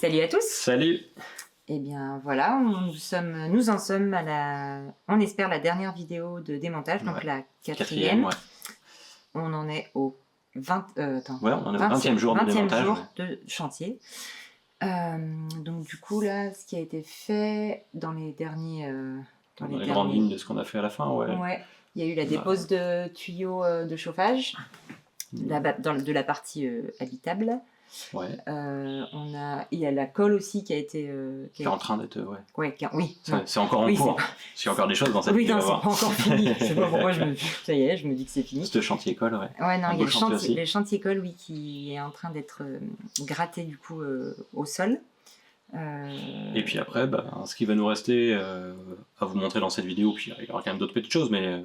Salut à tous. Salut. Eh bien voilà, nous en sommes à la, on espère, la dernière vidéo de démontage, donc la quatrième. Ouais. On en est au 20, ouais, on est au 20e jour de démontage. Jour de chantier. Donc du coup là, ce qui a été fait dans les derniers... dans les grandes lignes de ce qu'on a fait à la fin, ouais. Il y a eu la dépose de tuyaux de chauffage, de la partie habitable. Ouais. Il y a la colle aussi qui a été... qui est en train d'être... oui. C'est encore en cours. Il y a encore des choses dans cette vidéo. Oui, non, c'est pas encore fini. Je sais pas pourquoi ça y est, je me dis que c'est fini. Ce chantier colle, ouais. Ouais, non, il y a le chantier colle, oui, qui est en train d'être gratté du coup au sol. Et puis après, ce qui va nous rester à vous montrer dans cette vidéo, puis il y aura quand même d'autres petites choses, mais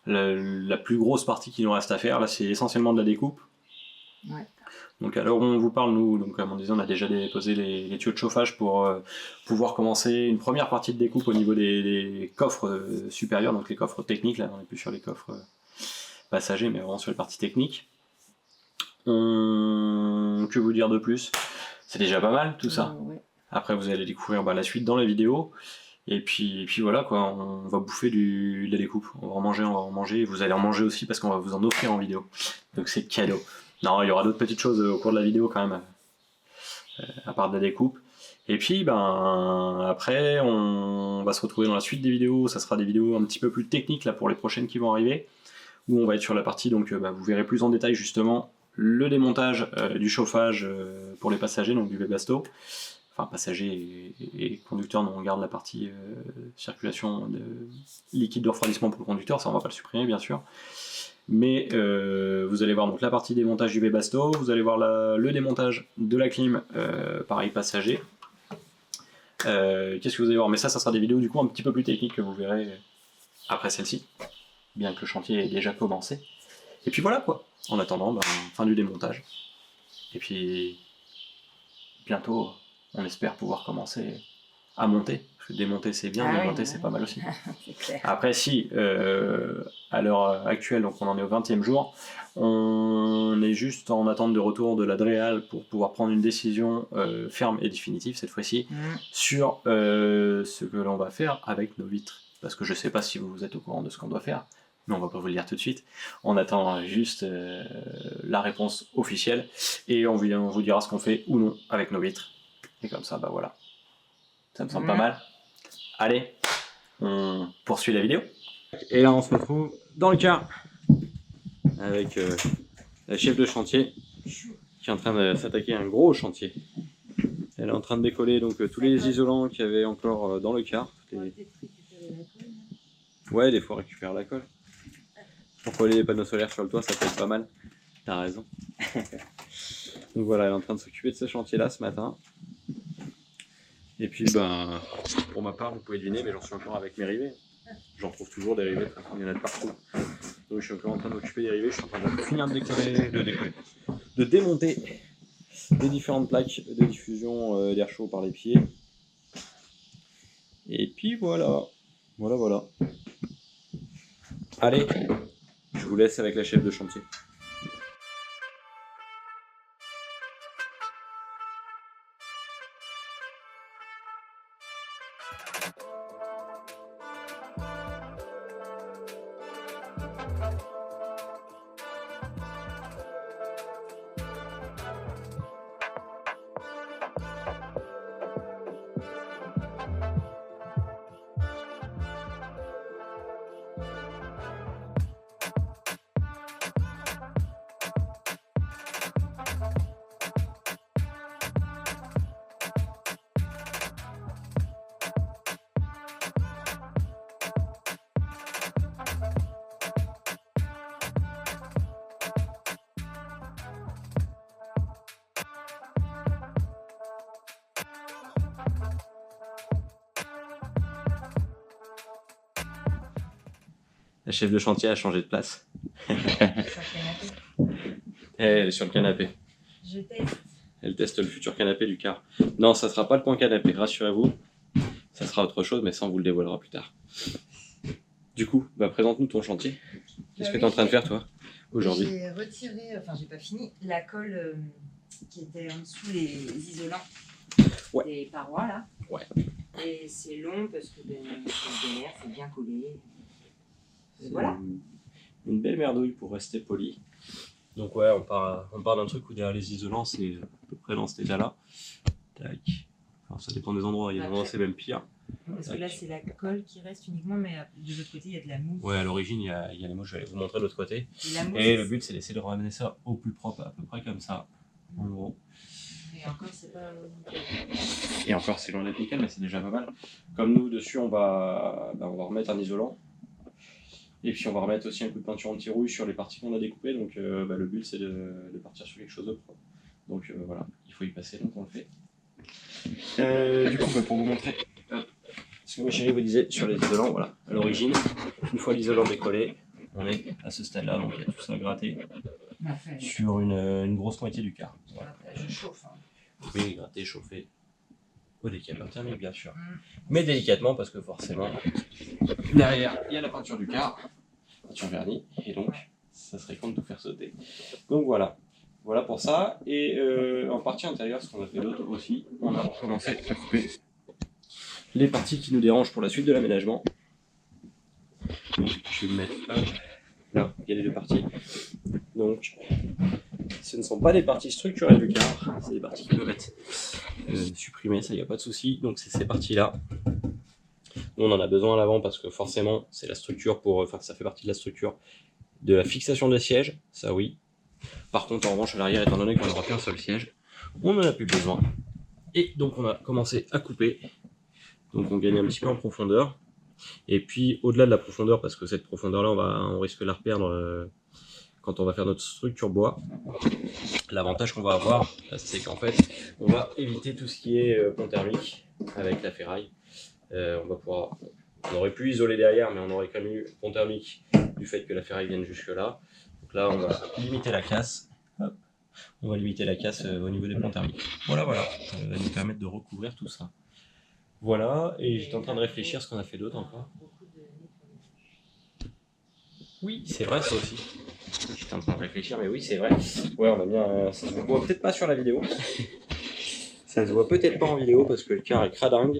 la plus grosse partie qui nous reste à faire, là, c'est essentiellement de la découpe. Ouais. Donc à l'heure où on vous parle, nous, donc, comme on disait, on a déjà déposé les tuyaux de chauffage pour pouvoir commencer une première partie de découpe au niveau des coffres supérieurs, donc les coffres techniques, là on n'est plus sur les coffres passagers, mais vraiment sur les parties techniques. Que vous dire de plus? C'est déjà pas mal tout ça. Ouais. Après vous allez découvrir la suite dans la vidéo. Et puis voilà quoi, on va bouffer de la découpe, on va en manger, et vous allez en manger aussi parce qu'on va vous en offrir en vidéo. Donc c'est cadeau. Non, il y aura d'autres petites choses au cours de la vidéo quand même, à part de la découpe. Et puis après on va se retrouver dans la suite des vidéos, ça sera des vidéos un petit peu plus techniques là pour les prochaines qui vont arriver, où on va être sur la partie, donc vous verrez plus en détail justement le démontage du chauffage pour les passagers, donc du Webasto. Enfin passagers et conducteurs, on garde la partie circulation de liquide de refroidissement pour le conducteur, ça on va pas le supprimer bien sûr. Mais vous allez voir donc la partie démontage du Webasto, vous allez voir le démontage de la clim, pareil passager. Qu'est-ce que vous allez voir? Mais ça sera des vidéos du coup un petit peu plus techniques que vous verrez après celle-ci, bien que le chantier ait déjà commencé. Et puis voilà quoi, en attendant, fin du démontage. Et puis bientôt, on espère pouvoir commencer à monter. Parce que démonter c'est bien, démonter c'est pas mal aussi. Clair. Après si, à l'heure actuelle, donc on en est au 20e jour, on est juste en attente de retour de la DREAL pour pouvoir prendre une décision ferme et définitive cette fois-ci sur ce que l'on va faire avec nos vitres. Parce que je sais pas si vous êtes au courant de ce qu'on doit faire, mais on va pas vous le dire tout de suite. On attend juste la réponse officielle et on vous dira ce qu'on fait ou non avec nos vitres. Et comme ça, voilà. Ça me semble pas mal. Allez, on poursuit la vidéo. Et là, on se retrouve dans le car avec la chef de chantier qui est en train de s'attaquer à un gros chantier. Elle est en train de décoller donc tous les isolants qu'il y avait encore dans le car. Ouais, des fois récupérer la colle. Pour coller les panneaux solaires sur le toit, ça peut être pas mal. T'as raison. Donc voilà, elle est en train de s'occuper de ce chantier-là ce matin. Et puis pour ma part, vous pouvez deviner, mais j'en suis encore avec mes rivets. J'en trouve toujours des rivets, il y en a de partout. Donc je suis encore en train de m'occuper des rivets, je suis en train de finir de démonter les différentes plaques de diffusion d'air chaud par les pieds. Et puis voilà. Allez, je vous laisse avec la chef de chantier. La chef de chantier a changé de place. Elle est sur le canapé. Je teste. Elle teste le futur canapé du car. Non, ça sera pas le coin canapé, rassurez-vous. Ça sera autre chose, mais ça on vous le dévoilera plus tard. Du coup, présente-nous ton chantier. Qu'est-ce que tu es en train de faire toi aujourd'hui? J'ai retiré, enfin j'ai pas fini, la colle qui était en dessous les isolants Ouais. des parois là. Ouais. Et c'est long parce que c'est de l'air, c'est bien collé. Et C'est voilà. une belle merdouille pour rester poli. Donc ouais, on part d'un truc où derrière les isolants, c'est à peu près dans cet état-là. Tac. Alors ça dépend des endroits, il y a des endroits c'est même pire. Parce que là c'est la colle qui reste uniquement, mais de l'autre côté il y a de la mousse. Ouais, à l'origine il y a les mouches, je vais aller vous montrer de l'autre côté. Mousse, et le but c'est d'essayer de ramener ça au plus propre, à peu près comme ça, en gros. Et encore c'est pas nickel. Et encore c'est loin d'être nickel, mais c'est déjà pas mal. Comme nous dessus on va remettre un isolant. Et puis on va remettre aussi un coup de peinture anti-rouille sur les parties qu'on a découpées, donc le but c'est de partir sur quelque chose de propre. Donc voilà, il faut y passer, donc on le fait. Du coup, pour vous montrer, ce que ma chérie vous disait sur les isolants, voilà, à l'origine, une fois l'isolant décollé, on est à ce stade-là, donc il y a tout ça gratté sur une grosse moitié du quart. Voilà. Je chauffe. Hein. Oui, gratté, chauffé, au décapeur thermique bien sûr. Mais délicatement parce que forcément, derrière, il y a la peinture du quart, peinture vernie, et donc ça serait con de tout faire sauter. Donc voilà. Voilà pour ça. Et en partie intérieure, ce qu'on a fait d'autre aussi, on a commencé à couper les parties qui nous dérangent pour la suite de l'aménagement. Donc je vais me mettre là, il y a les deux parties. Donc ce ne sont pas des parties structurelles du quart, c'est des parties qui peuvent être supprimées, ça il n'y a pas de souci. Donc c'est ces parties-là. Nous on en a besoin à l'avant parce que forcément c'est la structure ça fait partie de la structure de la fixation des sièges, ça oui. Par contre, en revanche, à l'arrière, étant donné qu'on n'aura qu'un seul siège, on n'en a plus besoin. Et donc, on a commencé à couper. Donc, on gagne un petit peu en profondeur. Et puis, au-delà de la profondeur, parce que cette profondeur-là, on risque de la reperdre quand on va faire notre structure bois. L'avantage qu'on va avoir, c'est qu'en fait, on va éviter tout ce qui est pont thermique avec la ferraille. On aurait pu isoler derrière, mais on aurait quand même eu pont thermique du fait que la ferraille vienne jusque-là. Donc là, on va limiter la casse. Hop. On va limiter la casse au niveau des ponts thermiques. Voilà. Ça va nous permettre de recouvrir tout ça. Voilà, et j'étais en train de réfléchir ce qu'on a fait d'autre encore. Oui, c'est vrai ça aussi. J'étais en train de réfléchir, mais oui, c'est vrai. Ouais, on a bien. Ça se voit peut-être pas sur la vidéo. Ça se voit peut-être pas en vidéo parce que le quart est cradingue.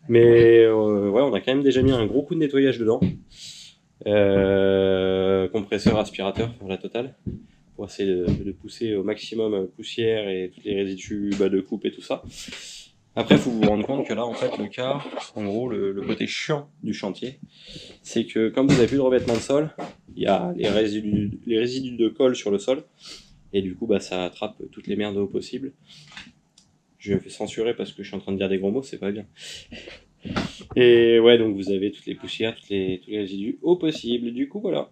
Mais ouais, on a quand même déjà mis un gros coup de nettoyage dedans. Compresseur, aspirateur, la totale, pour essayer de pousser au maximum poussière et tous les résidus de coupe et tout ça. Après, il faut vous rendre compte que là, en fait, le quart, en gros, le côté chiant du chantier, c'est que comme vous n'avez plus de revêtement de sol, il y a les résidus de colle sur le sol, et du coup, ça attrape toutes les merdes au possible. Je me fais censurer parce que je suis en train de dire des gros mots, c'est pas bien. Et ouais, donc vous avez toutes les poussières, tous les résidus au possible. Du coup, voilà,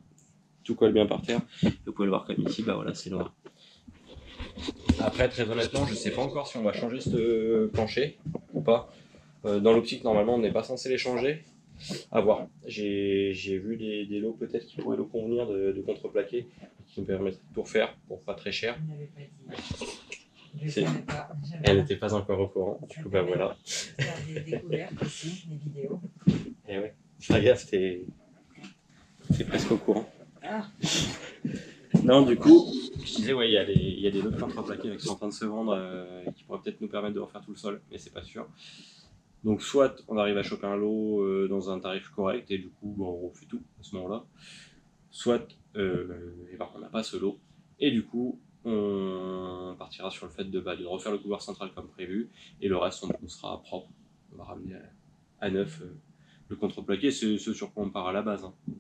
tout colle bien par terre. Vous pouvez le voir comme ici, voilà, c'est noir. Après, très honnêtement, je sais pas encore si on va changer ce plancher ou pas. Dans l'optique, normalement, on n'est pas censé les changer. À voir. J'ai vu des lots peut-être qui pourraient nous convenir de contreplaquer, qui nous permettraient de tout refaire pour pas très cher. Elle n'était pas encore au courant, du coup voilà. Faire des découvertes aussi, des vidéos. Et ouais, fais gaffe, t'es presque au courant. Ah. Non, du coup, je disais, ouais, il y a des lots de contreplaqués qui sont en train de se vendre et qui pourraient peut-être nous permettre de refaire tout le sol, mais c'est pas sûr. Donc soit on arrive à choper un lot dans un tarif correct et du coup on refait tout à ce moment-là, soit on n'a pas ce lot et du coup on partira sur le fait de refaire le couloir central comme prévu et le reste on sera propre. On va ramener à neuf le contreplaqué, c'est ce sur quoi on part à la base. Hein. Donc,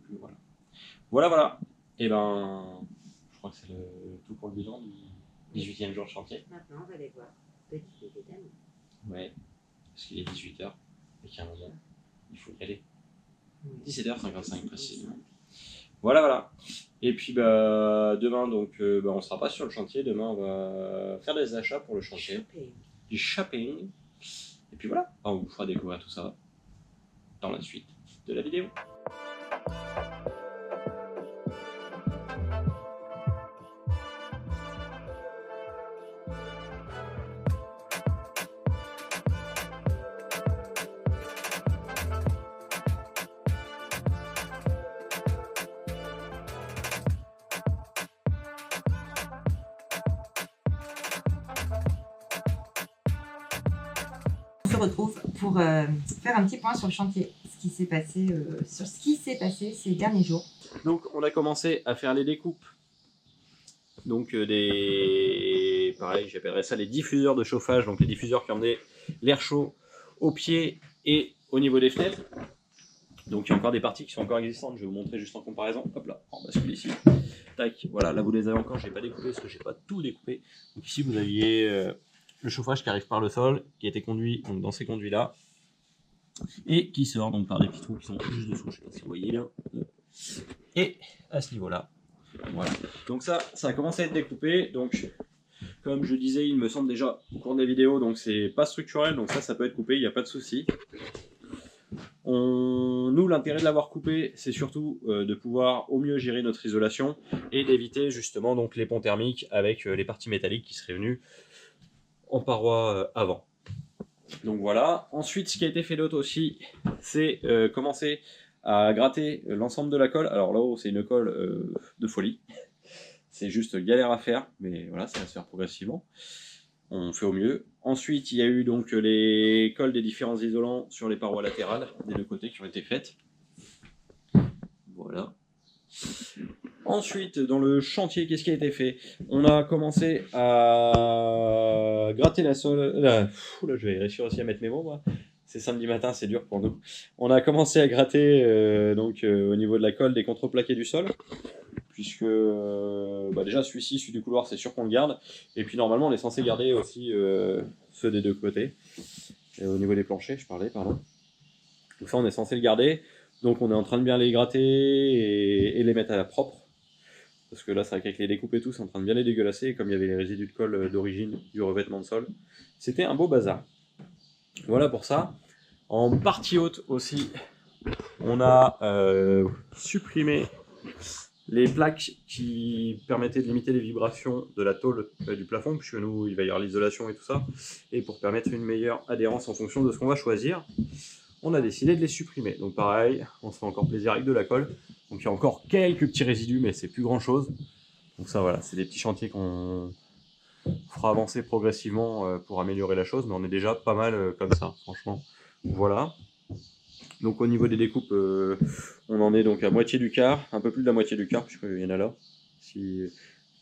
voilà. Et je crois que c'est tout pour le bilan du 18e jour de chantier. Maintenant on va aller voir Petit Bébé d'amour. Ouais. Parce qu'il est 18h et qu'à un moment, il faut y aller. 17h55 précisément. Voilà. Et puis demain, donc, on sera pas sur le chantier. Demain, on va faire des achats pour le chantier. Du shopping. Et puis voilà, on vous fera découvrir tout ça dans la suite de la vidéo. retrouve pour faire un petit point sur le chantier, sur ce qui s'est passé ces derniers jours. Donc on a commencé à faire les découpes. Donc pareil, j'appellerais ça les diffuseurs de chauffage, donc les diffuseurs qui emmenaient l'air chaud au pied et au niveau des fenêtres. Donc il y a encore des parties qui sont encore existantes, je vais vous montrer juste en comparaison. Hop là, on bascule ici. Tac, voilà, là vous les avez encore, je n'ai pas découpé parce que je n'ai pas tout découpé. Donc ici vous aviez le chauffage qui arrive par le sol, qui a été conduit donc, dans ces conduits-là, et qui sort donc par des petits trous qui sont juste dessous, je ne sais pas si vous voyez bien. Et à ce niveau-là, voilà. Donc ça a commencé à être découpé, donc comme je disais, il me semble déjà au cours des vidéos, donc c'est pas structurel, donc ça peut être coupé, il n'y a pas de souci. Nous, l'intérêt de l'avoir coupé, c'est surtout de pouvoir au mieux gérer notre isolation et d'éviter justement donc les ponts thermiques avec les parties métalliques qui seraient venues en paroi avant. Donc voilà. Ensuite, ce qui a été fait d'autre aussi, c'est commencer à gratter l'ensemble de la colle. Alors là-haut, c'est une colle de folie. C'est juste galère à faire, mais voilà, ça va se faire progressivement. On fait au mieux. Ensuite, il y a eu donc les colles des différents isolants sur les parois latérales des deux côtés qui ont été faites. Voilà. Ensuite, dans le chantier, qu'est-ce qui a été fait? On a commencé à gratter la sole. Là, je vais réussir aussi à mettre mes mots, moi. C'est samedi matin, c'est dur pour nous. On a commencé à gratter au niveau de la colle des contreplaqués du sol. Puisque déjà celui du couloir, c'est sûr qu'on le garde. Et puis normalement, on est censé garder aussi ceux des deux côtés. Et au niveau des planchers, je parlais, pardon. Donc ça, on est censé le garder. Donc on est en train de bien les gratter et les mettre à la propre. Parce que là, c'est vrai qu'avec les découpes et tout, c'est en train de bien les dégueulasser. Et comme il y avait les résidus de colle d'origine du revêtement de sol, c'était un beau bazar. Voilà pour ça. En partie haute aussi, on a supprimé les plaques qui permettaient de limiter les vibrations de la tôle du plafond, puisque nous, il va y avoir l'isolation et tout ça, et pour permettre une meilleure adhérence en fonction de ce qu'on va choisir, on a décidé de les supprimer. Donc pareil, on se fait encore plaisir avec de la colle. Donc il y a encore quelques petits résidus, mais c'est plus grand chose. Donc ça voilà, c'est des petits chantiers qu'on fera avancer progressivement pour améliorer la chose, mais on est déjà pas mal comme ça, franchement. Voilà. Donc au niveau des découpes, on en est donc à moitié du quart, un peu plus de la moitié du quart, puisqu'il y en a là. Si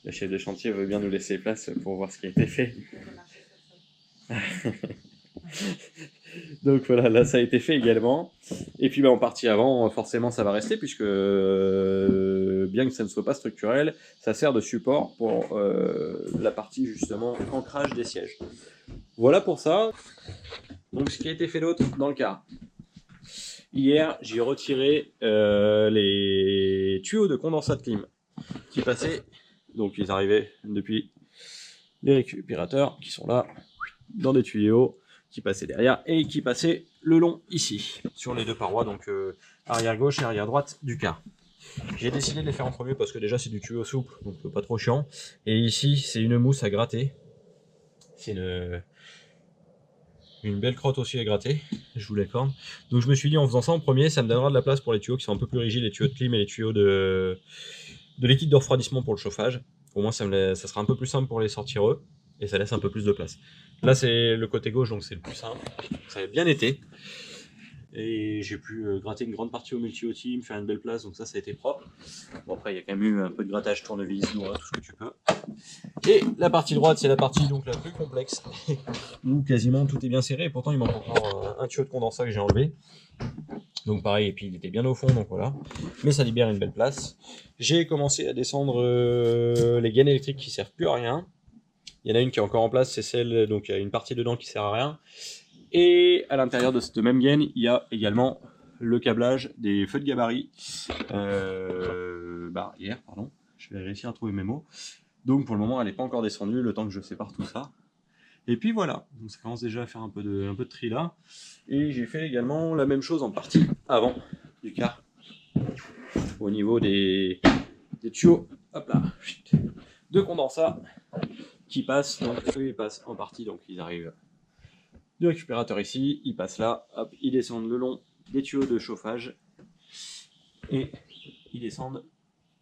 la chef de chantier veut bien nous laisser place pour voir ce qui a été fait. Donc voilà, là ça a été fait également. Et puis en partie avant, forcément ça va rester, puisque bien que ça ne soit pas structurel, ça sert de support pour la partie justement ancrage des sièges. Voilà pour ça. Donc ce qui a été fait d'autre dans le quart. Hier, j'ai retiré les tuyaux de condensat de clim qui passaient, donc ils arrivaient depuis les récupérateurs qui sont là, dans des tuyaux qui passaient derrière et qui passaient le long ici, sur les deux parois, donc arrière gauche et arrière droite du quart. J'ai décidé de les faire en premier parce que déjà c'est du tuyau souple, donc pas trop chiant. Et ici, c'est une mousse à gratter. C'est une belle crotte aussi à gratter, je vous l'accorde. Donc je me suis dit en faisant ça en premier, ça me donnera de la place pour les tuyaux qui sont un peu plus rigides, les tuyaux de clim et les tuyaux de liquide de refroidissement pour le chauffage. Au moins ça sera un peu plus simple pour les sortir eux, et ça laisse un peu plus de place. Là c'est le côté gauche, donc c'est le plus simple. Ça a bien été. Et j'ai pu gratter une grande partie au multi-outil, me faire une belle place, donc ça a été propre. Bon après il y a quand même eu un peu de grattage, tournevis, doigts, tout ce que tu peux. Et la partie droite, c'est la partie donc la plus complexe, où quasiment tout est bien serré, et pourtant il manque encore un tuyau de condensat que j'ai enlevé. Donc pareil, et puis il était bien au fond, donc voilà. Mais ça libère une belle place. J'ai commencé à descendre les gaines électriques qui servent plus à rien. Il y en a une qui est encore en place, c'est celle, donc il y a une partie dedans qui sert à rien. Et à l'intérieur de cette même gaine, il y a également le câblage des feux de gabarit. Hier, pardon, je vais réussir à trouver mes mots. Donc pour le moment, elle n'est pas encore descendue, le temps que je sépare tout ça. Et puis voilà, donc ça commence déjà à faire un peu de tri là. Et j'ai fait également la même chose en partie avant du quart. Au niveau des tuyaux, hop là, de condensat qui passent, donc eux ils passent en partie, donc ils arrivent du récupérateur ici, ils passent là, hop, ils descendent le long des tuyaux de chauffage et ils descendent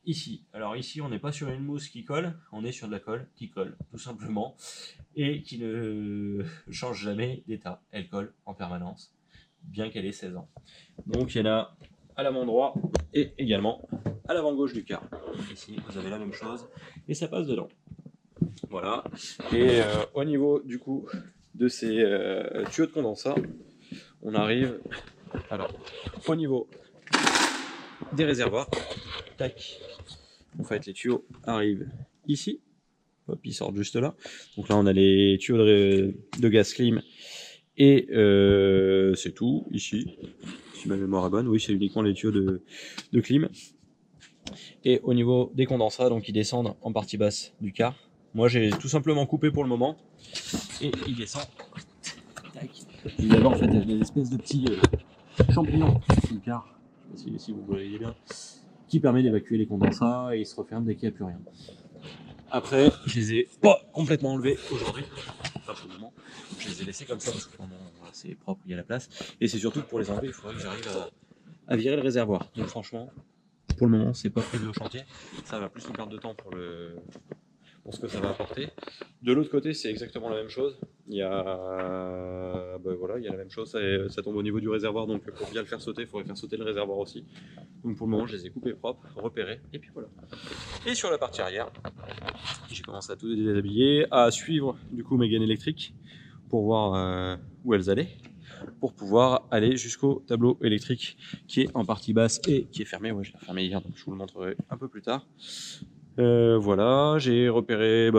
ici. Alors ici, on n'est pas sur une mousse qui colle, on est sur de la colle qui colle, tout simplement, et qui ne change jamais d'état. Elle colle en permanence, bien qu'elle ait 16 ans. Donc il y en a à l'avant droit et également à l'avant gauche du car. Ici, vous avez la même chose et ça passe dedans. Voilà. Et au niveau du coup de ces tuyaux de condensat, on arrive alors au niveau des réservoirs. Tac. En fait, les tuyaux arrivent ici. Hop, ils sortent juste là. Donc là, on a les tuyaux de gaz clim et c'est tout ici. Si ma mémoire est bonne, oui, c'est uniquement les tuyaux de clim. Et au niveau des condensats, donc ils descendent en partie basse du car. Moi, j'ai tout simplement coupé pour le moment et il descend. Tac. Vous avez en fait des espèces de petits champignons du car. Je sais pas si vous voyez bien. Qui permet d'évacuer les condensats et ils se referment dès qu'il n'y a plus rien. Après, je les ai pas complètement enlevés aujourd'hui, pas pour le moment. Je les ai laissés comme ça parce que c'est propre, il y a la place. Et c'est surtout que pour les enlever, il faudrait que j'arrive à virer le réservoir. Donc franchement, pour le moment, c'est pas prévu au chantier. Ça va plus nous perdre de temps pour ce que ça va apporter. De l'autre côté, c'est exactement la même chose. Il y a, voilà, il y a la même chose. Ça tombe au niveau du réservoir, donc pour bien le faire sauter, il faudrait faire sauter le réservoir aussi. Donc pour le moment, je les ai coupés propres, repérés, et puis voilà. Et sur la partie arrière, j'ai commencé à tout déshabiller, à suivre du coup mes gaines électriques pour voir où elles allaient, pour pouvoir aller jusqu'au tableau électrique qui est en partie basse et qui est fermé. Ouais, je l'ai fermé hier, donc je vous le montrerai un peu plus tard. Voilà, j'ai repéré,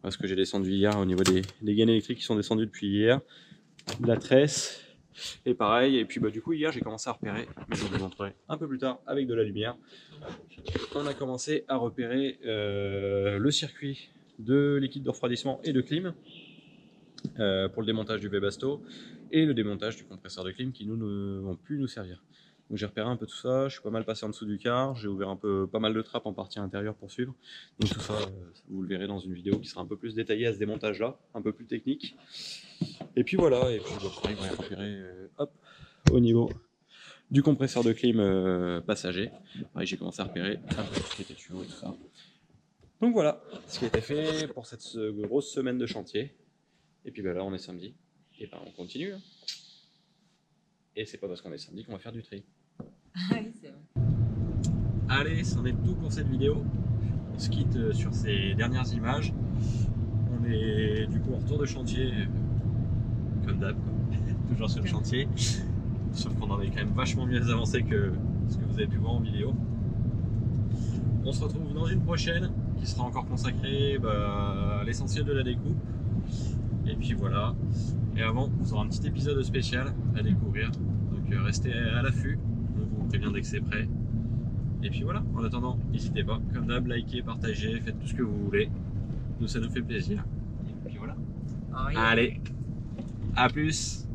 parce que j'ai descendu hier au niveau des gaines électriques qui sont descendues depuis hier, la tresse, et pareil, et puis du coup hier j'ai commencé à repérer, mais je vous le montrerai un peu plus tard avec de la lumière. On a commencé à repérer le circuit de liquide de refroidissement et de clim pour le démontage du Webasto et le démontage du compresseur de clim qui nous ne vont plus nous servir. Donc j'ai repéré un peu tout ça, je suis pas mal passé en dessous du car, j'ai ouvert pas mal de trappes en partie intérieure pour suivre. Donc tout ça, vous le verrez dans une vidéo qui sera un peu plus détaillée à ce démontage là, un peu plus technique. Et puis voilà, et puis pareil, on va repérer au niveau du compresseur de clim passager. Pareil, j'ai commencé à repérer un peu tout ce qui était tuyau et tout ça. Donc voilà ce qui a été fait pour cette grosse semaine de chantier. Et puis là on est samedi, et on continue. Hein. Et c'est pas parce qu'on est samedi qu'on va faire du tri. Oui, c'est vrai. Allez, c'en est tout pour cette vidéo. On se quitte sur ces dernières images. On est du coup en retour de chantier, comme d'hab, toujours sur le chantier. Sauf qu'on en est quand même vachement mieux avancé que ce que vous avez pu voir en vidéo. On se retrouve dans une prochaine qui sera encore consacrée à l'essentiel de la découpe. Et puis voilà. Et avant, vous aurez un petit épisode spécial à découvrir. Donc restez à l'affût. On vous prévient dès que c'est prêt. Et puis voilà. En attendant, n'hésitez pas, comme d'hab, likez, partagez, faites tout ce que vous voulez. Nous, ça nous fait plaisir. Et puis voilà. Oh, oui. Allez, à plus.